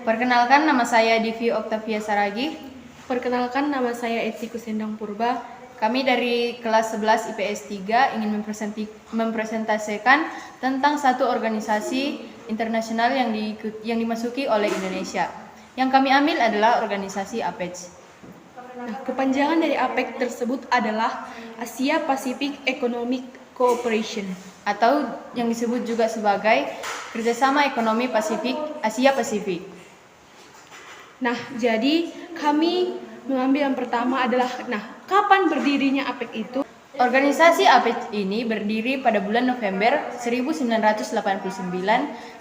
Perkenalkan, nama saya Divi Oktavia Saragi. Perkenalkan, nama saya Etikus Endang Purba. Kami dari kelas 11 IPS 3 ingin mempresentasikan tentang satu organisasi internasional yang dimasuki oleh Indonesia. Yang kami ambil adalah organisasi APEC. Nah, kepanjangan dari APEC tersebut adalah Asia Pacific Economic Cooperation, atau yang disebut juga sebagai Kerjasama Ekonomi Asia Pasifik. Nah, jadi kami mengambil yang pertama adalah, kapan berdirinya APEC itu? Organisasi APEC ini berdiri pada bulan November 1989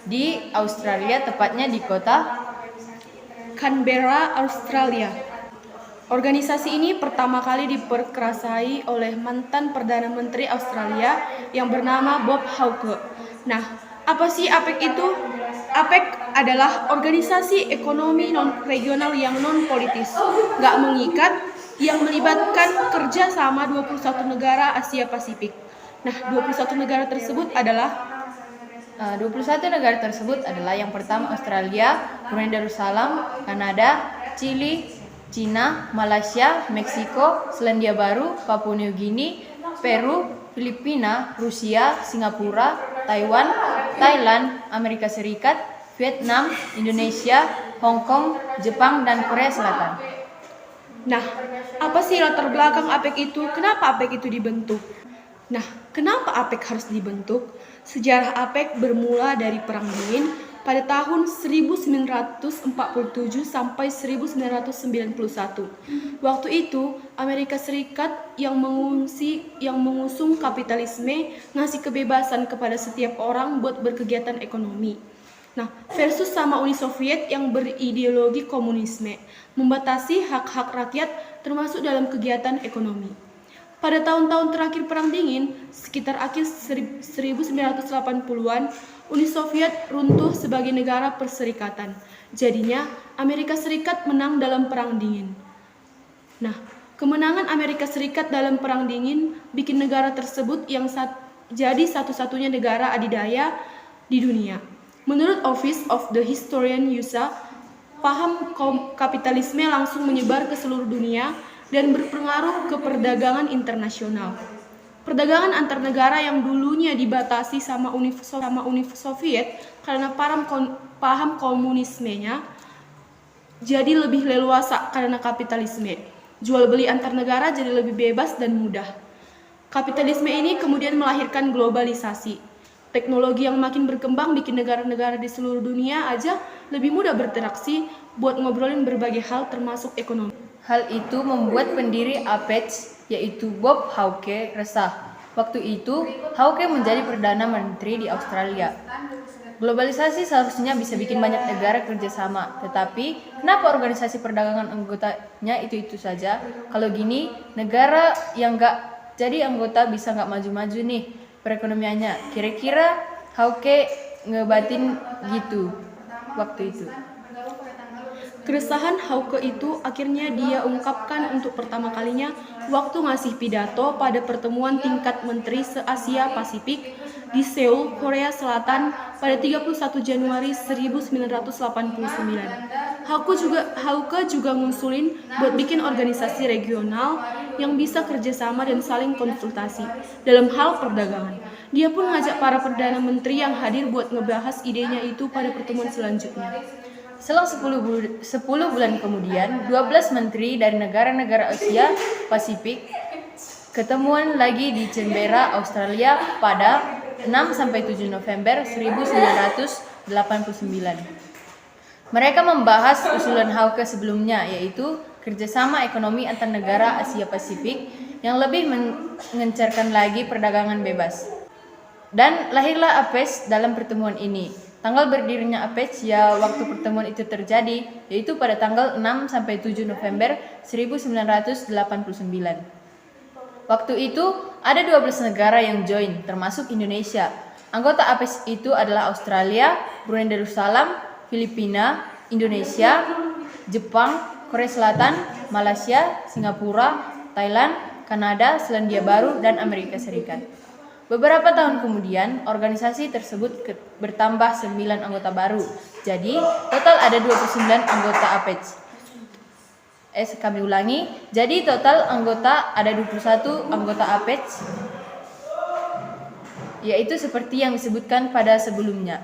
di Australia, tepatnya di kota Canberra, Australia. Organisasi ini pertama kali diperkerasai oleh mantan Perdana Menteri Australia yang bernama Bob Hawke. Nah, apa sih APEC itu? APEC adalah organisasi ekonomi non-regional yang non-politis, nggak mengikat, yang melibatkan kerja sama 21 negara Asia Pasifik. Nah, 21 negara tersebut adalah 21 negara tersebut adalah yang pertama Australia, Brunei Darussalam, Kanada, Chili, Cina, Malaysia, Meksiko, Selandia Baru, Papua New Guinea, Peru, Filipina, Rusia, Singapura, Taiwan, Thailand, Amerika Serikat, Vietnam, Indonesia, Hong Kong, Jepang, dan Korea Selatan. Nah, apa sih latar belakang APEC itu? Kenapa APEC itu dibentuk? Nah, kenapa APEC harus dibentuk? Sejarah APEC bermula dari Perang Dingin pada tahun 1947 sampai 1991. Waktu itu, Amerika Serikat yang mengusung kapitalisme ngasih kebebasan kepada setiap orang buat berkegiatan ekonomi. Nah, versus sama Uni Soviet yang berideologi komunisme, membatasi hak-hak rakyat termasuk dalam kegiatan ekonomi. Pada tahun-tahun terakhir Perang Dingin, sekitar akhir 1980-an, Uni Soviet runtuh sebagai negara perserikatan. Jadinya, Amerika Serikat menang dalam Perang Dingin. Nah, kemenangan Amerika Serikat dalam Perang Dingin bikin negara tersebut jadi satu-satunya negara adidaya di dunia. Menurut Office of the Historian USA, paham kapitalisme langsung menyebar ke seluruh dunia dan berpengaruh ke perdagangan internasional. Perdagangan antar negara yang dulunya dibatasi sama Uni Soviet karena paham komunismenya jadi lebih leluasa karena kapitalisme. Jual beli antar negara jadi lebih bebas dan mudah. Kapitalisme ini kemudian melahirkan globalisasi. Teknologi yang makin berkembang bikin negara-negara di seluruh dunia aja lebih mudah berinteraksi buat ngobrolin berbagai hal termasuk ekonomi. Hal itu membuat pendiri APEC, yaitu Bob Hawke, resah. Waktu itu, Hawke menjadi Perdana Menteri di Australia. Globalisasi seharusnya bisa bikin banyak negara kerjasama, tetapi kenapa organisasi perdagangan anggotanya itu saja? Kalau gini, negara yang nggak jadi anggota bisa nggak maju-maju nih perekonomiannya. Kira-kira Hawke ngebatin gitu waktu itu. Keresahan Hawke itu akhirnya dia ungkapkan untuk pertama kalinya waktu ngasih pidato pada pertemuan tingkat menteri se-Asia Pasifik di Seoul, Korea Selatan pada 31 Januari 1989. Hawke juga ngusulin buat bikin organisasi regional yang bisa kerjasama dan saling konsultasi dalam hal perdagangan. Dia pun ngajak para perdana menteri yang hadir buat ngebahas idenya itu pada pertemuan selanjutnya. Selang 10 bulan kemudian, 12 menteri dari negara-negara Asia Pasifik ketemuan lagi di Canberra, Australia pada 6-7 November 1989. Mereka membahas usulan Hawke sebelumnya, yaitu kerjasama ekonomi antar negara Asia Pasifik yang lebih mengencarkan lagi perdagangan bebas. Dan lahirlah APEC dalam pertemuan ini. Tanggal berdirinya APEC ya waktu pertemuan itu terjadi, yaitu pada tanggal 6-7 November 1989. Waktu itu ada 12 negara yang join, termasuk Indonesia. Anggota APEC itu adalah Australia, Brunei Darussalam, Filipina, Indonesia, Jepang, Korea Selatan, Malaysia, Singapura, Thailand, Kanada, Selandia Baru, dan Amerika Serikat. Beberapa tahun kemudian, organisasi tersebut bertambah 9 anggota baru. Jadi, total ada 29 anggota APEC. Kami ulangi. Jadi, total anggota ada 21 anggota APEC, yaitu seperti yang disebutkan pada sebelumnya.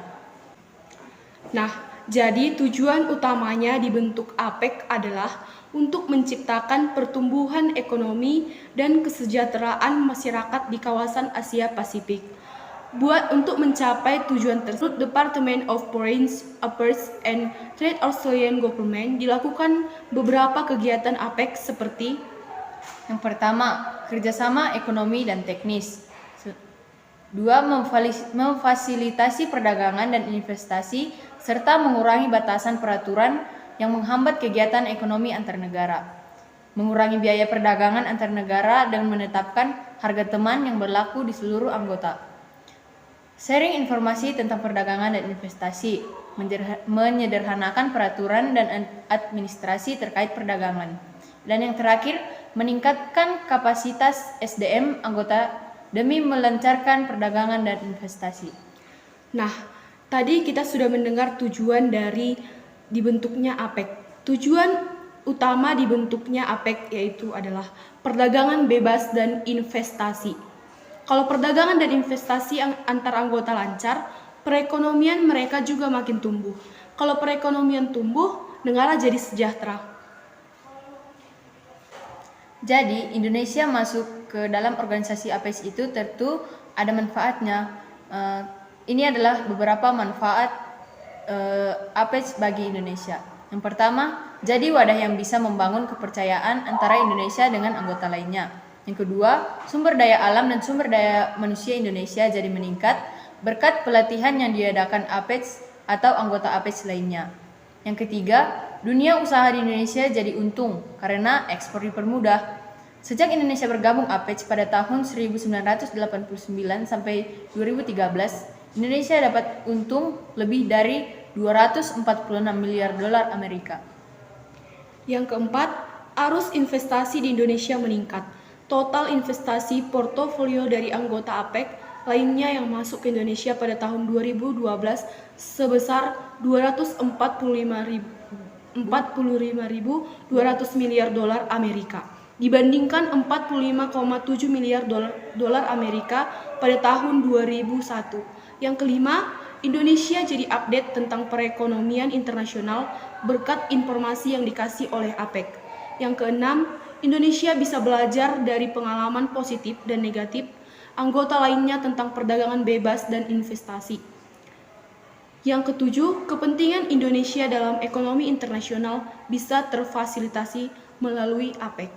Nah, jadi tujuan utamanya dibentuk APEC adalah untuk menciptakan pertumbuhan ekonomi dan kesejahteraan masyarakat di kawasan Asia Pasifik. Untuk mencapai tujuan tersebut, Department of Foreign Affairs and Trade Australian Government dilakukan beberapa kegiatan APEC seperti yang pertama, kerjasama ekonomi dan teknis. 2. Memfasilitasi perdagangan dan investasi serta mengurangi batasan peraturan yang menghambat kegiatan ekonomi antar negara. Mengurangi biaya perdagangan antar negara dan menetapkan harga teman yang berlaku di seluruh anggota. Sharing informasi tentang perdagangan dan investasi, menyederhanakan peraturan dan administrasi terkait perdagangan. Dan yang terakhir, meningkatkan kapasitas SDM anggota demi melancarkan perdagangan dan investasi. Nah, tadi kita sudah mendengar tujuan dari dibentuknya APEC. Tujuan utama dibentuknya APEC yaitu adalah perdagangan bebas dan investasi. Kalau perdagangan dan investasi antar anggota lancar, perekonomian mereka juga makin tumbuh. Kalau perekonomian tumbuh, negara jadi sejahtera. Jadi, Indonesia masuk ke dalam organisasi APEC itu tentu ada manfaatnya. Ini adalah beberapa manfaat APEC bagi Indonesia. Yang pertama, jadi wadah yang bisa membangun kepercayaan antara Indonesia dengan anggota lainnya. Yang kedua, sumber daya alam dan sumber daya manusia Indonesia jadi meningkat berkat pelatihan yang diadakan APEC atau anggota APEC lainnya. Yang ketiga, dunia usaha di Indonesia jadi untung karena ekspor dipermudah. Sejak Indonesia bergabung APEC pada tahun 1989 sampai 2013, Indonesia dapat untung lebih dari 246 miliar dolar Amerika. Yang keempat, arus investasi di Indonesia meningkat. Total investasi portofolio dari anggota APEC lainnya yang masuk ke Indonesia pada tahun 2012 sebesar 245.200 miliar dolar Amerika dibandingkan 45,7 miliar dolar Amerika pada tahun 2001. Yang kelima, Indonesia jadi update tentang perekonomian internasional berkat informasi yang dikasih oleh APEC. Yang keenam, Indonesia bisa belajar dari pengalaman positif dan negatif anggota lainnya tentang perdagangan bebas dan investasi. Yang ketujuh, kepentingan Indonesia dalam ekonomi internasional bisa terfasilitasi melalui APEC.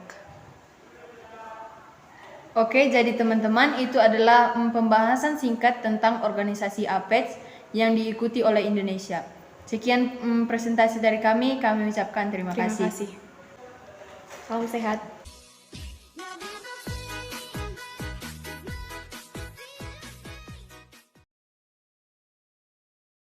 Oke, jadi teman-teman, itu adalah pembahasan singkat tentang organisasi APEC yang diikuti oleh Indonesia. Sekian presentasi dari kami ucapkan terima kasih. Salam sehat.